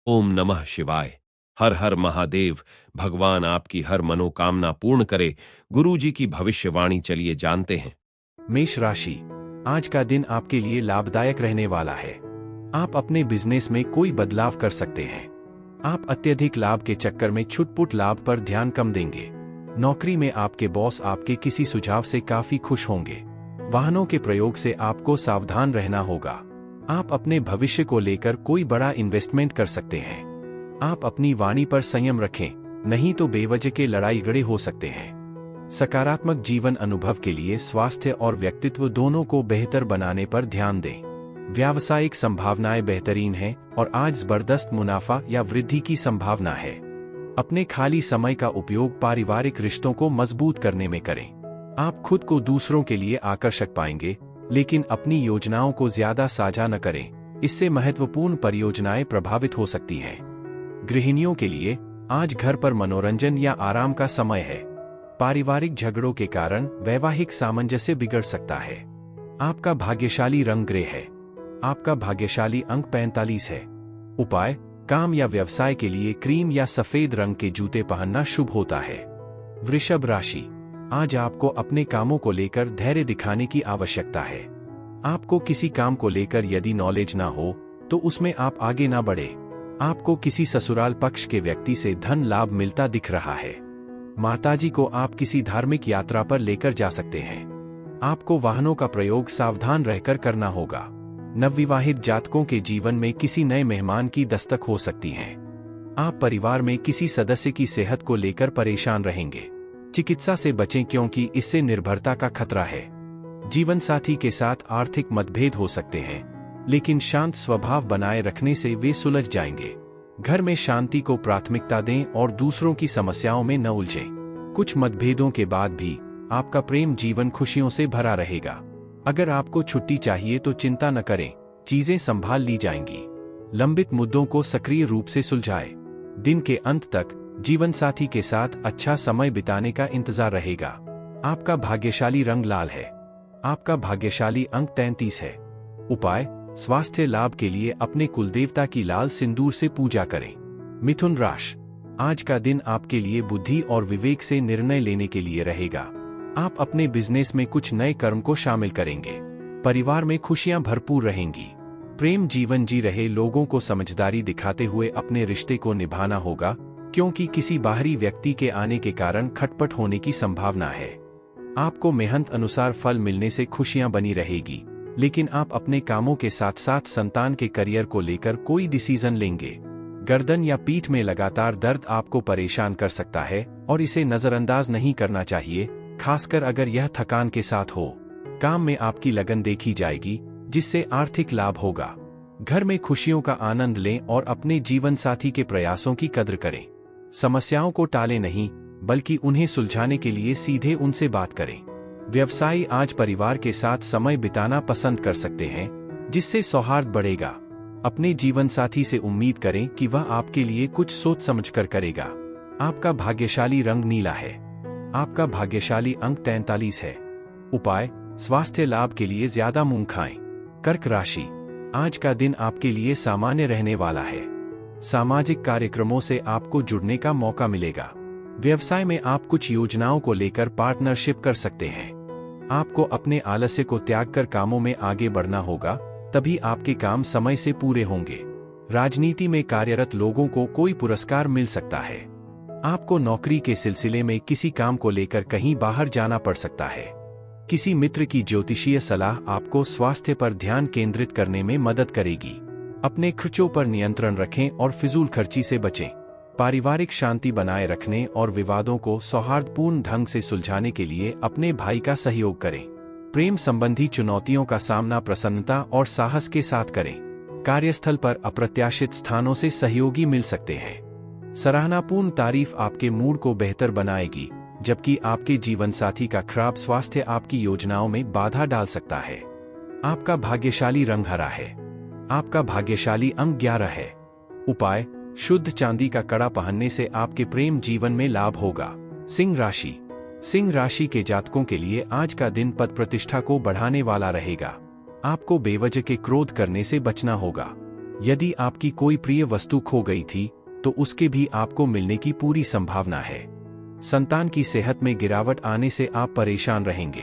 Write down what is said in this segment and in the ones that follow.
ओम नमः शिवाय। हर हर महादेव। भगवान आपकी हर मनोकामना पूर्ण करे। गुरुजी की भविष्यवाणी चलिए जानते हैं। मेष राशि, आज का दिन आपके लिए लाभदायक रहने वाला है। आप अपने बिजनेस में कोई बदलाव कर सकते हैं। आप अत्यधिक लाभ के चक्कर में छुटपुट लाभ पर ध्यान कम देंगे। नौकरी में आपके बॉस आपके किसी सुझाव से काफी खुश होंगे। वाहनों के प्रयोग से आपको सावधान रहना होगा। आप अपने भविष्य को लेकर कोई बड़ा इन्वेस्टमेंट कर सकते हैं। आप अपनी वाणी पर संयम रखें, नहीं तो बेवजह के लड़ाई झगड़े हो सकते हैं। सकारात्मक जीवन अनुभव के लिए स्वास्थ्य और व्यक्तित्व दोनों को बेहतर बनाने पर ध्यान दें। व्यावसायिक संभावनाएं बेहतरीन हैं और आज जबरदस्त मुनाफा या वृद्धि की संभावना है। अपने खाली समय का उपयोग पारिवारिक रिश्तों को मजबूत करने में करें। आप खुद को दूसरों के लिए आकर्षक पाएंगे, लेकिन अपनी योजनाओं को ज्यादा साझा न करें, इससे महत्वपूर्ण परियोजनाएं प्रभावित हो सकती हैं। गृहिणियों के लिए आज घर पर मनोरंजन या आराम का समय है। पारिवारिक झगड़ों के कारण वैवाहिक सामंजस्य बिगड़ सकता है। आपका भाग्यशाली रंग ग्रे है। आपका भाग्यशाली अंक 45 है। उपाय, काम या व्यवसाय के लिए क्रीम या सफेद रंग के जूते पहनना शुभ होता है। वृषभ राशि, आज आपको अपने कामों को लेकर धैर्य दिखाने की आवश्यकता है। आपको किसी काम को लेकर यदि नॉलेज ना हो तो उसमें आप आगे ना बढ़े। आपको किसी ससुराल पक्ष के व्यक्ति से धन लाभ मिलता दिख रहा है। माताजी को आप किसी धार्मिक यात्रा पर लेकर जा सकते हैं। आपको वाहनों का प्रयोग सावधान रहकर करना होगा। नवविवाहित जातकों के जीवन में किसी नए मेहमान की दस्तक हो सकती है। आप परिवार में किसी सदस्य की सेहत को लेकर परेशान रहेंगे। चिकित्सा से बचें क्योंकि इससे निर्भरता का खतरा है। जीवन साथी के साथ आर्थिक मतभेद हो सकते हैं, लेकिन शांत स्वभाव बनाए रखने से वे सुलझ जाएंगे। घर में शांति को प्राथमिकता दें और दूसरों की समस्याओं में न उलझें। कुछ मतभेदों के बाद भी आपका प्रेम जीवन खुशियों से भरा रहेगा। अगर आपको छुट्टी चाहिए तो चिंता न करें, चीजें संभाल ली जाएंगी। लंबित मुद्दों को सक्रिय रूप से सुलझाएं। दिन के अंत तक जीवन साथी के साथ अच्छा समय बिताने का इंतजार रहेगा। आपका भाग्यशाली रंग लाल है। आपका भाग्यशाली अंक 33 है। उपाय, स्वास्थ्य लाभ के लिए अपने कुलदेवता की लाल सिंदूर से पूजा करें। मिथुन राशि, आज का दिन आपके लिए बुद्धि और विवेक से निर्णय लेने के लिए रहेगा। आप अपने बिजनेस में कुछ नए कर्म को शामिल करेंगे। परिवार में खुशियां भरपूर रहेंगी। प्रेम जीवन जी रहे लोगों को समझदारी दिखाते हुए अपने रिश्ते को निभाना होगा, क्योंकि किसी बाहरी व्यक्ति के आने के कारण खटपट होने की संभावना है। आपको मेहनत अनुसार फल मिलने से खुशियां बनी रहेगी, लेकिन आप अपने कामों के साथ साथ संतान के करियर को लेकर कोई डिसीजन लेंगे। गर्दन या पीठ में लगातार दर्द आपको परेशान कर सकता है और इसे नजरअंदाज नहीं करना चाहिए, खासकर अगर यह थकान के साथ हो। काम में आपकी लगन देखी जाएगी, जिससे आर्थिक लाभ होगा। घर में खुशियों का आनंद लें और अपने जीवन साथी के प्रयासों की कद्र करें। समस्याओं को टालें नहीं, बल्कि उन्हें सुलझाने के लिए सीधे उनसे बात करें। व्यवसायी आज परिवार के साथ समय बिताना पसंद कर सकते हैं, जिससे सौहार्द बढ़ेगा। अपने जीवन साथी से उम्मीद करें कि वह आपके लिए कुछ सोच समझकर करेगा। आपका भाग्यशाली रंग नीला है। आपका भाग्यशाली अंक 43 है। उपाय, स्वास्थ्य लाभ के लिए ज्यादा मूंग खाएं। कर्क राशि, आज का दिन आपके लिए सामान्य रहने वाला है। सामाजिक कार्यक्रमों से आपको जुड़ने का मौका मिलेगा। व्यवसाय में आप कुछ योजनाओं को लेकर पार्टनरशिप कर सकते हैं। आपको अपने आलस्य को त्याग कर कामों में आगे बढ़ना होगा, तभी आपके काम समय से पूरे होंगे। राजनीति में कार्यरत लोगों को कोई पुरस्कार मिल सकता है। आपको नौकरी के सिलसिले में किसी काम को लेकर कहीं बाहर जाना पड़ सकता है। किसी मित्र की ज्योतिषीय सलाह आपको स्वास्थ्य पर ध्यान केंद्रित करने में मदद करेगी। अपने खर्चों पर नियंत्रण रखें और फिजूल खर्ची से बचें। पारिवारिक शांति बनाए रखने और विवादों को सौहार्दपूर्ण ढंग से सुलझाने के लिए अपने भाई का सहयोग करें। प्रेम संबंधी चुनौतियों का सामना प्रसन्नता और साहस के साथ करें। कार्यस्थल पर अप्रत्याशित स्थानों से सहयोगी मिल सकते हैं। सराहनापूर्ण तारीफ आपके मूड को बेहतर बनाएगी, जबकि आपके जीवन साथी का खराब स्वास्थ्य आपकी योजनाओं में बाधा डाल सकता है। आपका भाग्यशाली रंग हरा है। आपका भाग्यशाली अंक 11 है। उपाय, शुद्ध चांदी का कड़ा पहनने से आपके प्रेम जीवन में लाभ होगा। सिंह राशि, सिंह राशि के जातकों के लिए आज का दिन पद प्रतिष्ठा को बढ़ाने वाला रहेगा। आपको बेवजह के क्रोध करने से बचना होगा। यदि आपकी कोई प्रिय वस्तु खो गई थी तो उसके भी आपको मिलने की पूरी संभावना है। संतान की सेहत में गिरावट आने से आप परेशान रहेंगे।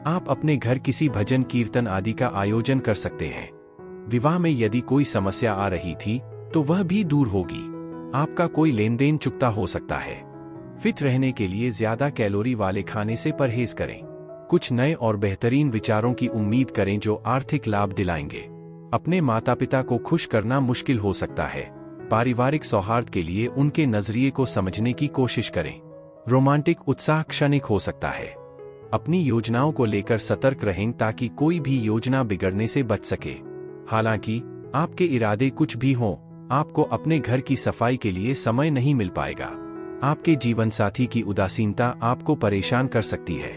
आप अपने घर किसी भजन कीर्तन आदि का आयोजन कर सकते हैं। विवाह में यदि कोई समस्या आ रही थी तो वह भी दूर होगी। आपका कोई लेन देन चुकता हो सकता है। फिट रहने के लिए ज्यादा कैलोरी वाले खाने से परहेज करें। कुछ नए और बेहतरीन विचारों की उम्मीद करें जो आर्थिक लाभ दिलाएंगे। अपने माता पिता को खुश करना मुश्किल हो सकता है। पारिवारिक सौहार्द के लिए उनके नजरिए को समझने की कोशिश करें। रोमांटिक उत्साह क्षणिक हो सकता है। अपनी योजनाओं को लेकर सतर्क रहें ताकि कोई भी योजना बिगड़ने से बच सके। हालांकि आपके इरादे कुछ भी हों, आपको अपने घर की सफाई के लिए समय नहीं मिल पाएगा। आपके जीवनसाथी की उदासीनता आपको परेशान कर सकती है।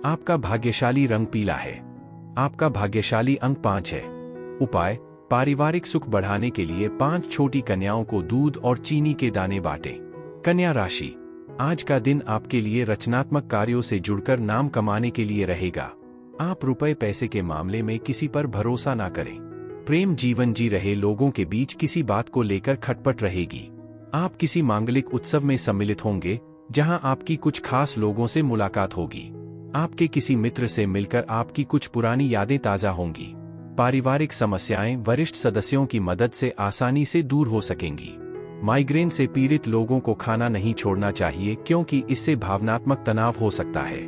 आपका भाग्यशाली रंग पीला है। आपका भाग्यशाली अंक 5 है। उपाय: पारिवारिक सुख बढ़ाने के लिए 5 छोटी कन्याओं को दूध और चीनी के दाने बांटें। कन्या राशि: आज का दिन आपके लिए रचनात्मक कार्यों से जुड़कर नाम कमाने के लिए रहेगा। आप रुपए पैसे के मामले में किसी पर भरोसा ना करें। प्रेम जीवन जी रहे लोगों के बीच किसी बात को लेकर खटपट रहेगी। आप किसी मांगलिक उत्सव में सम्मिलित होंगे जहां आपकी कुछ खास लोगों से मुलाकात होगी। आपके किसी मित्र से मिलकर आपकी कुछ पुरानी यादें ताजा होंगी। पारिवारिक समस्याएं वरिष्ठ सदस्यों की मदद से आसानी से दूर हो सकेंगी। माइग्रेन से पीड़ित लोगों को खाना नहीं छोड़ना चाहिए क्योंकि इससे भावनात्मक तनाव हो सकता है।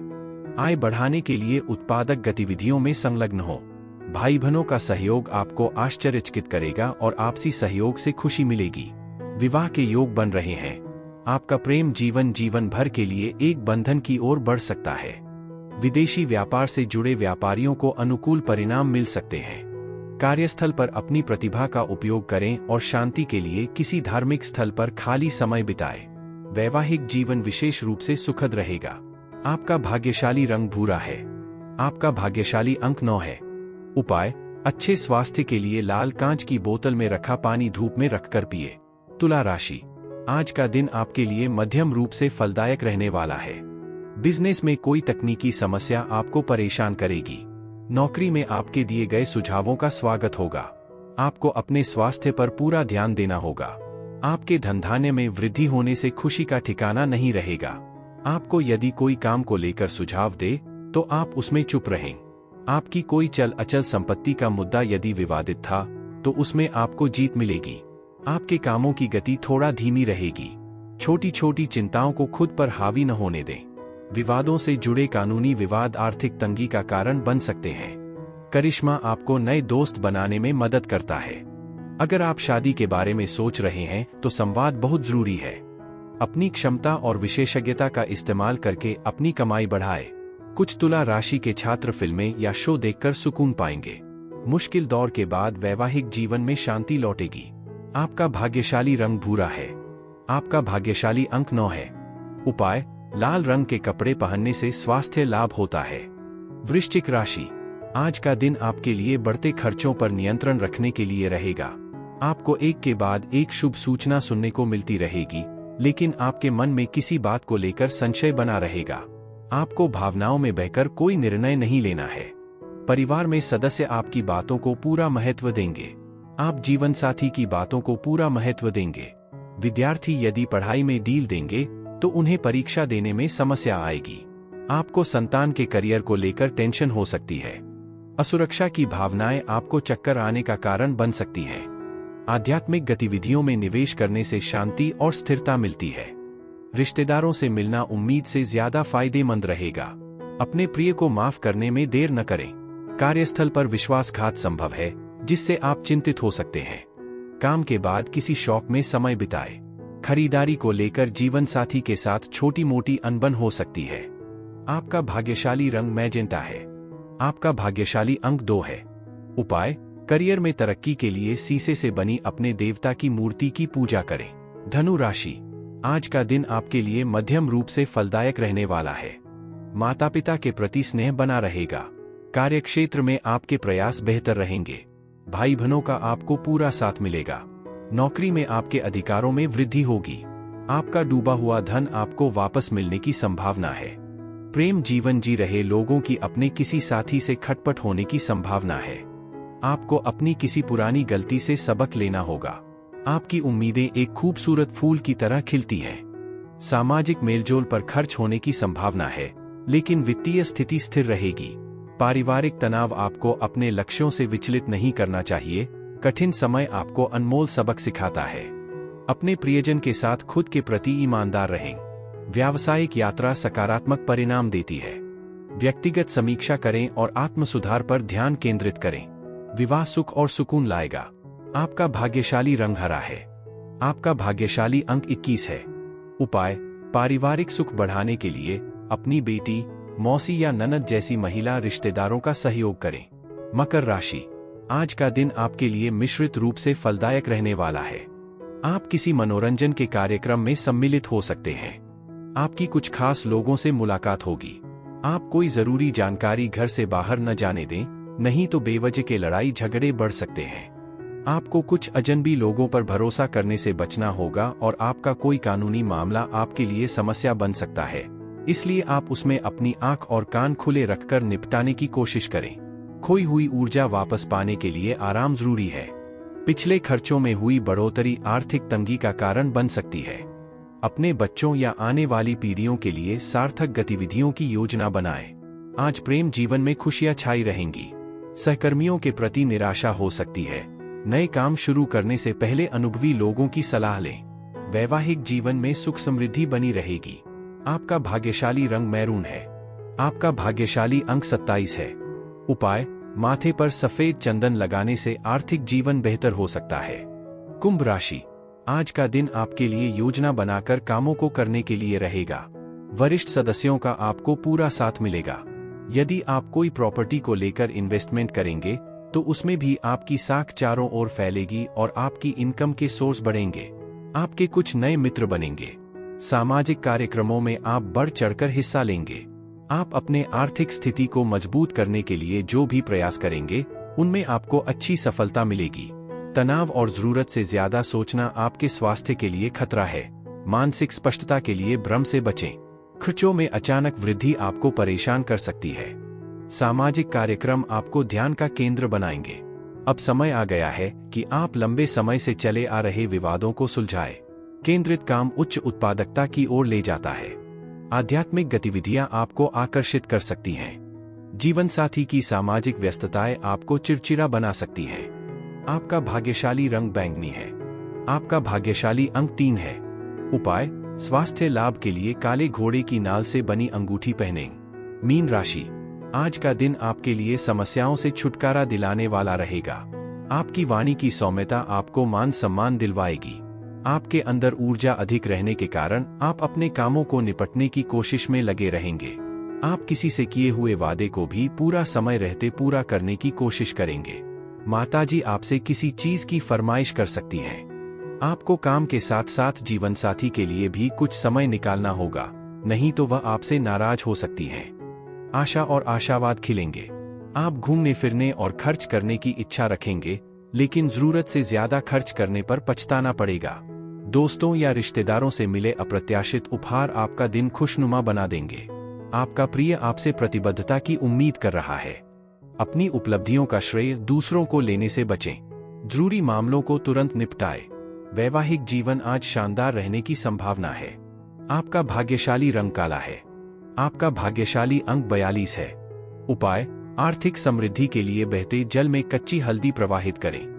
आय बढ़ाने के लिए उत्पादक गतिविधियों में संलग्न हो। भाई बहनों का सहयोग आपको आश्चर्यचकित करेगा और आपसी सहयोग से खुशी मिलेगी। विवाह के योग बन रहे हैं। आपका प्रेम जीवन जीवन भर के लिए एक बंधन की ओर बढ़ सकता है। विदेशी व्यापार से जुड़े व्यापारियों को अनुकूल परिणाम मिल सकते हैं। कार्यस्थल पर अपनी प्रतिभा का उपयोग करें और शांति के लिए किसी धार्मिक स्थल पर खाली समय बिताएं। वैवाहिक जीवन विशेष रूप से सुखद रहेगा। आपका भाग्यशाली रंग भूरा है। आपका भाग्यशाली अंक 9 है। उपाय: अच्छे स्वास्थ्य के लिए लाल कांच की बोतल में रखा पानी धूप में रखकर पिए। तुला राशि: आज का दिन आपके लिए मध्यम रूप से फलदायक रहने वाला है। बिजनेस में कोई तकनीकी समस्या आपको परेशान करेगी। नौकरी में आपके दिए गए सुझावों का स्वागत होगा। आपको अपने स्वास्थ्य पर पूरा ध्यान देना होगा। आपके धंधाने में वृद्धि होने से खुशी का ठिकाना नहीं रहेगा। आपको यदि कोई काम को लेकर सुझाव दे तो आप उसमें चुप रहें। आपकी कोई चल अचल संपत्ति का मुद्दा यदि विवादित था तो उसमें आपको जीत मिलेगी। आपके कामों की गति थोड़ा धीमी रहेगी। छोटी छोटी चिंताओं को खुद पर हावी न होने दें। विवादों से जुड़े कानूनी विवाद आर्थिक तंगी का कारण बन सकते हैं। करिश्मा आपको नए दोस्त बनाने में मदद करता है। अगर आप शादी के बारे में सोच रहे हैं तो संवाद बहुत जरूरी है। अपनी क्षमता और विशेषज्ञता का इस्तेमाल करके अपनी कमाई बढ़ाए। कुछ तुला राशि के छात्र फिल्में या शो देखकर सुकून पाएंगे। मुश्किल दौर के बाद वैवाहिक जीवन में शांति लौटेगी। आपका भाग्यशाली रंग भूरा है। आपका भाग्यशाली अंक 9 है। उपाय: लाल रंग के कपड़े पहनने से स्वास्थ्य लाभ होता है। वृश्चिक राशि: आज का दिन आपके लिए बढ़ते खर्चों पर नियंत्रण रखने के लिए रहेगा। आपको एक के बाद एक शुभ सूचना सुनने को मिलती रहेगी, लेकिन आपके मन में किसी बात को लेकर संशय बना रहेगा। आपको भावनाओं में बहकर कोई निर्णय नहीं लेना है। परिवार में सदस्य आपकी बातों को पूरा महत्व देंगे। आप जीवन साथी की बातों को पूरा महत्व देंगे। विद्यार्थी यदि पढ़ाई में ढील देंगे तो उन्हें परीक्षा देने में समस्या आएगी। आपको संतान के करियर को लेकर टेंशन हो सकती है। असुरक्षा की भावनाएं आपको चक्कर आने का कारण बन सकती हैं। आध्यात्मिक गतिविधियों में निवेश करने से शांति और स्थिरता मिलती है। रिश्तेदारों से मिलना उम्मीद से ज्यादा फायदेमंद रहेगा। अपने प्रिय को माफ करने में देर न करें। कार्यस्थल पर विश्वासघात संभव है, जिससे आप चिंतित हो सकते हैं। काम के बाद किसी शौक में समय बिताएं। खरीदारी को लेकर जीवन साथी के साथ छोटी मोटी अनबन हो सकती है। आपका भाग्यशाली रंग मैजेंटा है। आपका भाग्यशाली अंक 2 है। उपाय: करियर में तरक्की के लिए शीशे से बनी अपने देवता की मूर्ति की पूजा करें। धनु राशि: आज का दिन आपके लिए मध्यम रूप से फलदायक रहने वाला है। माता पिता के प्रति स्नेह बना रहेगा। कार्यक्षेत्र में आपके प्रयास बेहतर रहेंगे। भाई बहनों का आपको पूरा साथ मिलेगा। नौकरी में आपके अधिकारों में वृद्धि होगी। आपका डूबा हुआ धन आपको वापस मिलने की संभावना है। प्रेम जीवन जी रहे लोगों की अपने किसी साथी से खटपट होने की संभावना है। आपको अपनी किसी पुरानी गलती से सबक लेना होगा। आपकी उम्मीदें एक खूबसूरत फूल की तरह खिलती हैं। सामाजिक मेलजोल पर खर्च होने की संभावना है, लेकिन वित्तीय स्थिति स्थिर रहेगी। पारिवारिक तनाव आपको अपने लक्ष्यों से विचलित नहीं करना चाहिए। कठिन समय आपको अनमोल सबक सिखाता है। अपने प्रियजन के साथ खुद के प्रति ईमानदार रहें। व्यावसायिक यात्रा सकारात्मक परिणाम देती है। व्यक्तिगत समीक्षा करें और आत्म सुधार पर ध्यान केंद्रित करें। विवाह सुख और सुकून लाएगा। आपका भाग्यशाली रंग हरा है। आपका भाग्यशाली अंक 21 है। उपाय: पारिवारिक सुख बढ़ाने के लिए अपनी बेटी, मौसी या ननद जैसी महिला रिश्तेदारों का सहयोग करें। मकर राशि, आज का दिन आपके लिए मिश्रित रूप से फलदायक रहने वाला है। आप किसी मनोरंजन के कार्यक्रम में सम्मिलित हो सकते हैं। आपकी कुछ खास लोगों से मुलाकात होगी। आप कोई जरूरी जानकारी घर से बाहर न जाने दें, नहीं तो बेवजह के लड़ाई झगड़े बढ़ सकते हैं। आपको कुछ अजनबी लोगों पर भरोसा करने से बचना होगा और आपका कोई कानूनी मामला आपके लिए समस्या बन सकता है, इसलिए आप उसमें अपनी आंख और कान खुले रखकर निपटाने की कोशिश करें। खोई हुई ऊर्जा वापस पाने के लिए आराम जरूरी है। पिछले खर्चों में हुई बढ़ोतरी आर्थिक तंगी का कारण बन सकती है। अपने बच्चों या आने वाली पीढ़ियों के लिए सार्थक गतिविधियों की योजना बनाएं। आज प्रेम जीवन में खुशियां छाई रहेंगी। सहकर्मियों के प्रति निराशा हो सकती है। नए काम शुरू करने से पहले अनुभवी लोगों की सलाह लें। वैवाहिक जीवन में सुख समृद्धि बनी रहेगी। आपका भाग्यशाली रंग मैरून है। आपका भाग्यशाली अंक 27 है। उपाय: माथे पर सफेद चंदन लगाने से आर्थिक जीवन बेहतर हो सकता है। कुंभ राशि, आज का दिन आपके लिए योजना बनाकर कामों को करने के लिए रहेगा। वरिष्ठ सदस्यों का आपको पूरा साथ मिलेगा। यदि आप कोई प्रॉपर्टी को लेकर इन्वेस्टमेंट करेंगे तो उसमें भी आपकी साख चारों ओर फैलेगी और आपकी इनकम के सोर्स बढ़ेंगे। आपके कुछ नए मित्र बनेंगे। सामाजिक कार्यक्रमों में आप बढ़ चढ़कर हिस्सा लेंगे। आप अपने आर्थिक स्थिति को मजबूत करने के लिए जो भी प्रयास करेंगे उनमें आपको अच्छी सफलता मिलेगी। तनाव और जरूरत से ज्यादा सोचना आपके स्वास्थ्य के लिए खतरा है। मानसिक स्पष्टता के लिए भ्रम से बचें। खर्चों में अचानक वृद्धि आपको परेशान कर सकती है। सामाजिक कार्यक्रम आपको ध्यान का केंद्र बनाएंगे। अब समय आ गया है कि आप लंबे समय से चले आ रहे विवादों को सुलझाएं। केंद्रित काम उच्च उत्पादकता की ओर ले जाता है। आध्यात्मिक गतिविधियां आपको आकर्षित कर सकती हैं। जीवन साथी की सामाजिक व्यस्तताएं आपको चिड़चिड़ा बना सकती हैं। आपका भाग्यशाली रंग बैंगनी है। आपका भाग्यशाली अंक 3 है। उपाय: स्वास्थ्य लाभ के लिए काले घोड़े की नाल से बनी अंगूठी पहनें। मीन राशि, आज का दिन आपके लिए समस्याओं से छुटकारा दिलाने वाला रहेगा। आपकी वाणी की सौम्यता आपको मान सम्मान दिलवाएगी। आपके अंदर ऊर्जा अधिक रहने के कारण आप अपने कामों को निपटने की कोशिश में लगे रहेंगे। आप किसी से किए हुए वादे को भी पूरा समय रहते पूरा करने की कोशिश करेंगे। माताजी आपसे किसी चीज की फरमाइश कर सकती हैं। आपको काम के साथ साथ जीवन साथी के लिए भी कुछ समय निकालना होगा, नहीं तो वह आपसे नाराज हो सकती हैं। आशा और आशावाद खिलेंगे। आप घूमने फिरने और खर्च करने की इच्छा रखेंगे, लेकिन जरूरत से ज्यादा खर्च करने पर पछताना पड़ेगा। दोस्तों या रिश्तेदारों से मिले अप्रत्याशित उपहार आपका दिन खुशनुमा बना देंगे। आपका प्रिय आपसे प्रतिबद्धता की उम्मीद कर रहा है। अपनी उपलब्धियों का श्रेय दूसरों को लेने से बचें। जरूरी मामलों को तुरंत निपटाएं। वैवाहिक जीवन आज शानदार रहने की संभावना है। आपका भाग्यशाली रंग काला है। आपका भाग्यशाली अंक 42 है। उपाय: आर्थिक समृद्धि के लिए बहते जल में कच्ची हल्दी प्रवाहित करें।